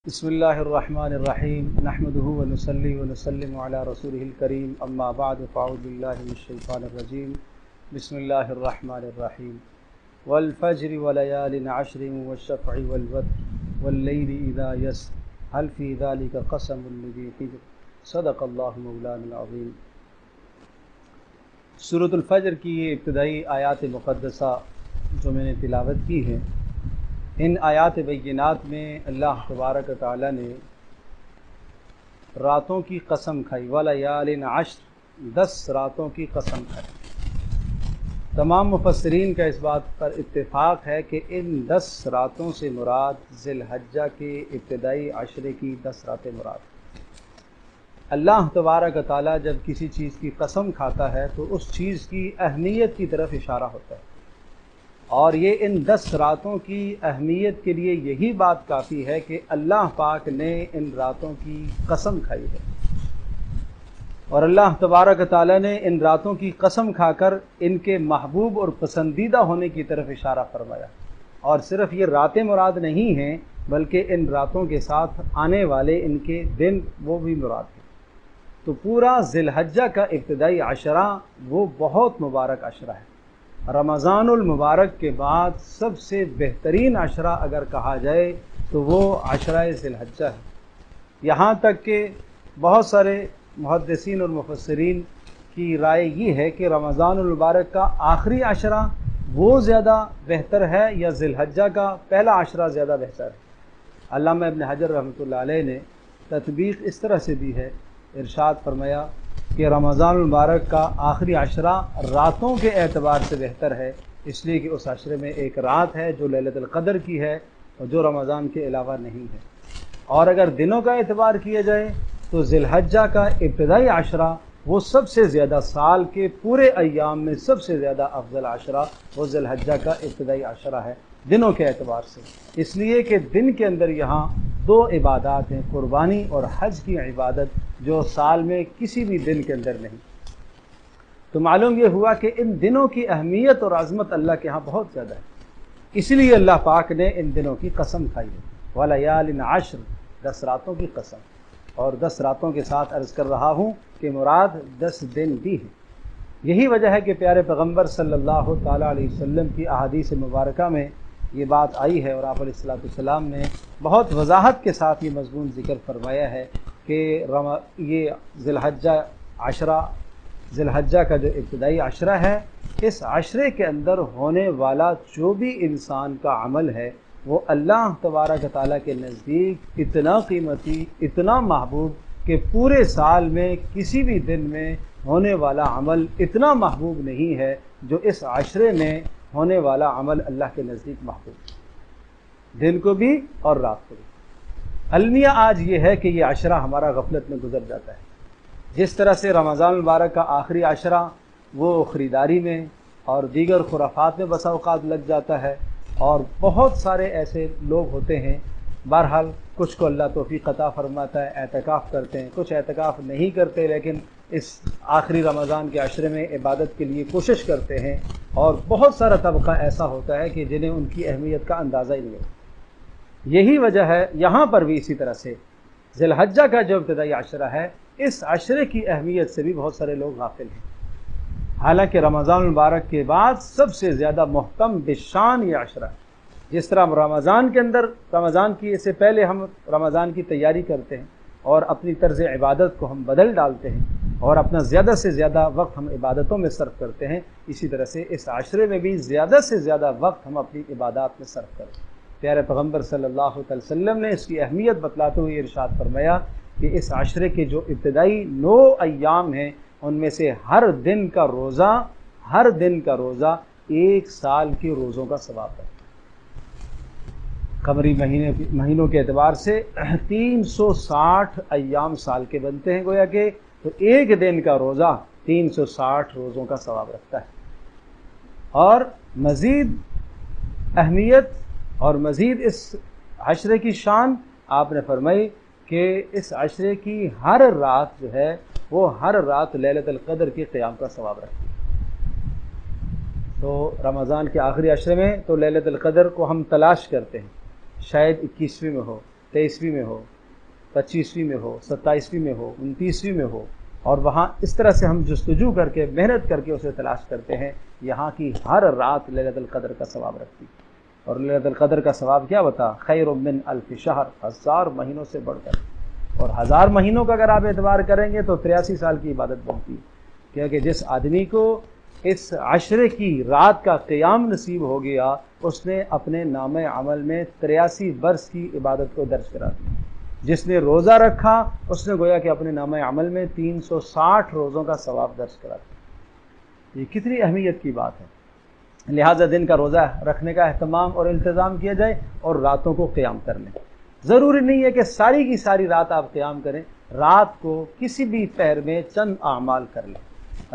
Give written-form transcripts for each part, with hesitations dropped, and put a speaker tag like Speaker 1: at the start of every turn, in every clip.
Speaker 1: بسم اللہ الرحمن الرحیم نحمده ونصلی ونسلم علی رسولہ الکریم اما بعد فاعوذ باللہ من الشیطان الرجیم بسم اللہ الرحمن الرحیم والفجر ولیال عشر والشفع والوتر واللیل اذا یسر هل فی ذلک قسم لذی حجر صدق اللہ مولانا العظیم۔ سورۃ الفجر کی یہ ابتدائی آیات مقدسہ جو میں نے تلاوت کی ہے، ان آیات بینات میں اللہ تبارک و تعالیٰ نے راتوں کی قسم کھائی، وَلَيَالٍ عَشْرٍ 10 راتوں کی قسم کھائی۔ تمام مفسرین کا اس بات پر اتفاق ہے کہ ان 10 راتوں سے مراد ذی الحجہ کے ابتدائی عشرے کی 10 راتیں مراد۔ اللہ تبارک و تعالیٰ جب کسی چیز کی قسم کھاتا ہے تو اس چیز کی اہمیت کی طرف اشارہ ہوتا ہے، اور یہ ان 10 راتوں کی اہمیت کے لیے یہی بات کافی ہے کہ اللہ پاک نے ان راتوں کی قسم کھائی ہے، اور اللہ تبارک و تعالیٰ نے ان راتوں کی قسم کھا کر ان کے محبوب اور پسندیدہ ہونے کی طرف اشارہ فرمایا۔ اور صرف یہ راتیں مراد نہیں ہیں بلکہ ان راتوں کے ساتھ آنے والے ان کے دن وہ بھی مراد ہیں۔ تو پورا ذی الحجہ کا ابتدائی عشرہ وہ بہت مبارک عشرہ ہے۔ رمضان المبارک کے بعد سب سے بہترین عشرہ اگر کہا جائے تو وہ عشرہ ذی الحجہ ہے۔ یہاں تک کہ بہت سارے محدثین اور مفسرین کی رائے یہ ہے کہ رمضان المبارک کا آخری عشرہ وہ زیادہ بہتر ہے یا ذی الحجہ کا پہلا عشرہ زیادہ بہتر ہے۔ علامہ ابن حجر رحمۃ اللہ علیہ نے تطبیق اس طرح سے دی ہے، ارشاد فرمایا کہ رمضان المبارک کا آخری عشرہ راتوں کے اعتبار سے بہتر ہے، اس لیے کہ اس عشرے میں ایک رات ہے جو لیلۃ القدر کی ہے اور جو رمضان کے علاوہ نہیں ہے۔ اور اگر دنوں کا اعتبار کیا جائے تو ذی الحجہ کا ابتدائی عشرہ وہ سب سے زیادہ، سال کے پورے ایام میں سب سے زیادہ افضل عشرہ وہ ذی الحجہ کا ابتدائی عشرہ ہے دنوں کے اعتبار سے، اس لیے کہ دن کے اندر یہاں 2 عبادات ہیں، قربانی اور حج کی عبادت، جو سال میں کسی بھی دن کے اندر نہیں۔ تو معلوم یہ ہوا کہ ان دنوں کی اہمیت اور عظمت اللہ کے ہاں بہت زیادہ ہے، اسی لیے اللہ پاک نے ان دنوں کی قسم کھائی ہے، وَلَيَالٍ عَشْرٍ 10 راتوں کی قسم۔ اور 10 راتوں کے ساتھ عرض کر رہا ہوں کہ مراد 10 دن بھی ہیں۔ یہی وجہ ہے کہ پیارے پیغمبر صلی اللہ تعالیٰ علیہ وسلم کی احادیث مبارکہ میں یہ بات آئی ہے، اور آپ علیہ السلام نے بہت وضاحت کے ساتھ یہ مضمون ذکر فرمایا ہے کہ یہ ذی الحجہ کا جو ابتدائی عشرہ ہے، اس عشرے کے اندر ہونے والا جو بھی انسان کا عمل ہے وہ اللہ تبارک تعالیٰ کے نزدیک اتنا قیمتی، اتنا محبوب کہ پورے سال میں کسی بھی دن میں ہونے والا عمل اتنا محبوب نہیں ہے جو اس عشرے میں ہونے والا عمل اللہ کے نزدیک محبوب، دن کو بھی اور رات کو بھی۔ المیہ آج یہ ہے کہ یہ عشرہ ہمارا غفلت میں گزر جاتا ہے، جس طرح سے رمضان المبارک کا آخری عشرہ وہ خریداری میں اور دیگر خرافات میں بسا اوقات لگ جاتا ہے، اور بہت سارے ایسے لوگ ہوتے ہیں، بہرحال کچھ کو اللہ توفیق عطا فرماتا ہے، اعتکاف کرتے ہیں، کچھ اعتکاف نہیں کرتے لیکن اس آخری رمضان کے عشرے میں عبادت کے لیے کوشش کرتے ہیں، اور بہت سارا طبقہ ایسا ہوتا ہے کہ جنہیں ان کی اہمیت کا اندازہ ہی نہیں ہوتا۔ یہی وجہ ہے یہاں پر بھی اسی طرح سے ذی الحجہ کا جو ابتدائی عشرہ ہے، اس عشرے کی اہمیت سے بھی بہت سارے لوگ غافل ہیں، حالانکہ رمضان المبارک کے بعد سب سے زیادہ محتم بشان یہ عشرہ ہے۔ جس طرح رمضان کے اندر، رمضان کی سے پہلے ہم رمضان کی تیاری کرتے ہیں اور اپنی طرز عبادت کو ہم بدل ڈالتے ہیں اور اپنا زیادہ سے زیادہ وقت ہم عبادتوں میں صرف کرتے ہیں، اسی طرح سے اس عشرے میں بھی زیادہ سے زیادہ وقت ہم اپنی عبادات میں صرف کریں۔ پیارے پیغمبر صلی اللہ علیہ وسلم نے اس کی اہمیت بتلاتے ہوئے ارشاد فرمایا کہ اس عشرے کے جو ابتدائی 9 ایام ہیں ان میں سے ہر دن کا روزہ 1 سال کے روزوں کا ثواب ہے۔ قمری مہینوں کے اعتبار سے 360 ایام سال کے بنتے ہیں، گویا کہ تو ایک دن کا روزہ 360 روزوں کا ثواب رکھتا ہے۔ اور مزید اہمیت اور مزید اس عشرے کی شان آپ نے فرمائی کہ اس عشرے کی ہر رات جو ہے وہ ہر رات لیلۃ القدر کے قیام کا ثواب رکھتی ہے۔ تو رمضان کے آخری عشرے میں تو لیلۃ القدر کو ہم تلاش کرتے ہیں، شاید 21ویں میں ہو، 23ویں میں ہو، 25ویں میں ہو، 27ویں میں ہو، 29ویں میں ہو، اور وہاں اس طرح سے ہم جستجو کر کے محنت کر کے اسے تلاش کرتے ہیں، یہاں کی ہر رات لیلۃ القدر کا ثواب رکھتی ہے۔ اور لیلۃ القدر کا ثواب کیا بتا؟ خیر من الف شہر، 1000 مہینوں سے بڑھ کر، اور 1000 مہینوں کا اگر آپ اعتبار کریں گے تو 83 سال کی عبادت بنتی ہے، کیونکہ جس آدمی کو اس عشرے کی رات کا قیام نصیب ہو گیا، اس نے اپنے نام عمل میں 83 برس کی عبادت کو درج کرا دیا۔ جس نے روزہ رکھا اس نے گویا کہ اپنے نام عمل میں 360 روزوں کا ثواب درج کرا دیا۔ یہ کتنی اہمیت کی بات ہے۔ لہٰذا دن کا روزہ رکھنے کا اہتمام اور التزام کیا جائے، اور راتوں کو قیام کر لیں۔ ضروری نہیں ہے کہ ساری کی ساری رات آپ قیام کریں، رات کو کسی بھی پہر میں چند اعمال کر لیں۔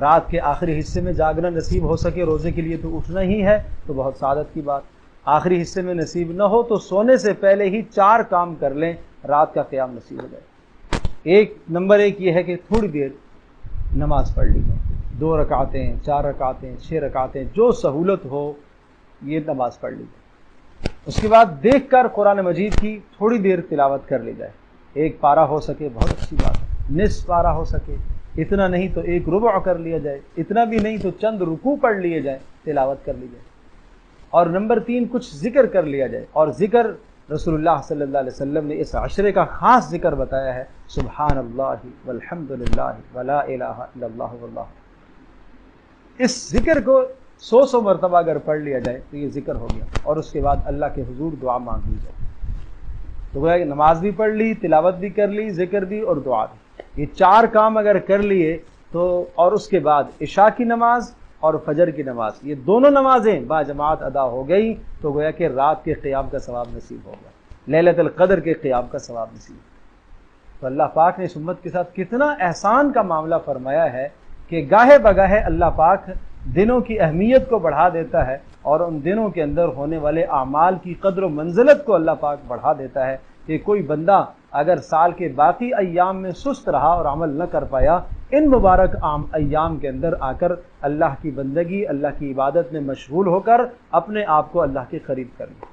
Speaker 1: رات کے آخری حصے میں جاگنا نصیب ہو سکے روزے کے لیے تو اٹھنا ہی ہے، تو بہت سعادت کی بات۔ آخری حصے میں نصیب نہ ہو تو سونے سے پہلے ہی 4 کام کر لیں، رات کا قیام نصیب ہو جائے۔ نمبر 1 یہ ہے کہ تھوڑی دیر نماز پڑھ لی جائے، 2 رکعتیں، 4 رکعتیں، 6 رکعتیں، جو سہولت ہو یہ نماز پڑھ لی جائے۔ اس کے بعد دیکھ کر قرآن مجید کی تھوڑی دیر تلاوت کر لی جائے، 1 پارہ ہو سکے بہت اچھی بات ہے، نصف پارہ ہو سکے، اتنا نہیں تو 1 ربع کر لیا جائے، اتنا بھی نہیں تو چند رکوع پڑھ لیے جائیں، تلاوت کر لی جائے۔ اور نمبر 3 کچھ ذکر کر لیا جائے، اور ذکر رسول اللہ صلی اللہ علیہ وسلم نے اس عشرے کا خاص ذکر بتایا ہے، سبحان اللہ والحمد للہ ولا الہ الا اللہ واللہ۔ اس ذکر کو 100 مرتبہ اگر پڑھ لیا جائے تو یہ ذکر ہو گیا، اور اس کے بعد اللہ کے حضور دعا مانگ لی جائے۔ تو گویا کہ نماز بھی پڑھ لی، تلاوت بھی کر لی، ذکر بھی اور دعا بھی، یہ 4 کام اگر کر لیے تو، اور اس کے بعد عشاء کی نماز اور فجر کی نماز، یہ دونوں نمازیں با جماعت ادا ہو گئی تو گویا کہ رات کے قیام کا ثواب نصیب ہوگا، لیلۃ القدر کے قیام کا ثواب نصیب ہوگا۔ تو اللہ پاک نے اس امت کے ساتھ کتنا احسان کا معاملہ فرمایا ہے کہ گاہے بگاہے اللہ پاک دنوں کی اہمیت کو بڑھا دیتا ہے، اور ان دنوں کے اندر ہونے والے اعمال کی قدر و منزلت کو اللہ پاک بڑھا دیتا ہے، کہ کوئی بندہ اگر سال کے باقی ایام میں سست رہا اور عمل نہ کر پایا، ان مبارک ایام کے اندر آ کر اللہ کی بندگی، اللہ کی عبادت میں مشغول ہو کر اپنے آپ کو اللہ کے قریب کر لے۔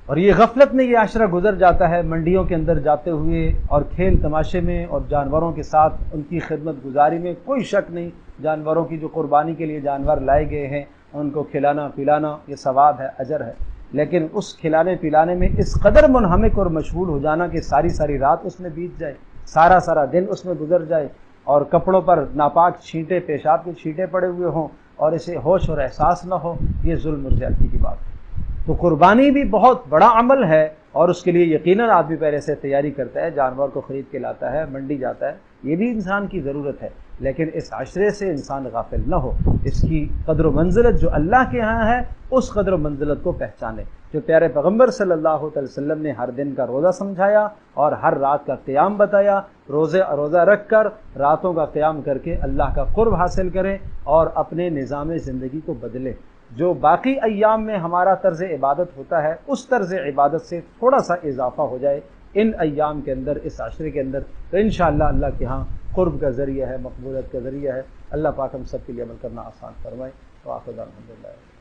Speaker 1: اور یہ غفلت میں یہ عشرہ گزر جاتا ہے، منڈیوں کے اندر جاتے ہوئے اور کھیل تماشے میں اور جانوروں کے ساتھ ان کی خدمت گزاری میں۔ کوئی شک نہیں، جانوروں کی جو قربانی کے لیے جانور لائے گئے ہیں ان کو کھلانا پلانا یہ ثواب ہے، اجر ہے، لیکن اس کھلانے پلانے میں اس قدر منہمک اور مشغول ہو جانا کہ ساری ساری رات اس میں بیت جائے، سارا سارا دن اس میں گزر جائے، اور کپڑوں پر ناپاک چھینٹے، پیشاب کے چھینٹے پڑے ہوئے ہوں اور اسے ہوش اور احساس نہ ہو، یہ ظلم اور زیادتی کی بات ہے۔ تو قربانی بھی بہت بڑا عمل ہے، اور اس کے لیے یقیناً آدمی پہلے سے تیاری کرتا ہے، جانور کو خرید کے لاتا ہے، منڈی جاتا ہے، یہ بھی انسان کی ضرورت ہے، لیکن اس عشرے سے انسان غافل نہ ہو، اس کی قدر و منزلت جو اللہ کے ہاں ہے اس قدر و منزلت کو پہچانے، جو پیارے پیغمبر صلی اللہ علیہ وسلم نے ہر دن کا روزہ سمجھایا اور ہر رات کا قیام بتایا۔ روزہ رکھ کر راتوں کا قیام کر کے اللہ کا قرب حاصل کریں اور اپنے نظام زندگی کو بدلیں۔ جو باقی ایام میں ہمارا طرز عبادت ہوتا ہے اس طرز عبادت سے تھوڑا سا اضافہ ہو جائے ان ایام کے اندر، اس عشرے کے اندر، تو انشاءاللہ اللہ کے ہاں قرب کا ذریعہ ہے، مقبولیت کا ذریعہ ہے۔ اللہ پاک ہم سب کے لیے عمل کرنا آسان فرمائے۔ وآخر دعوانا الحمدللہ۔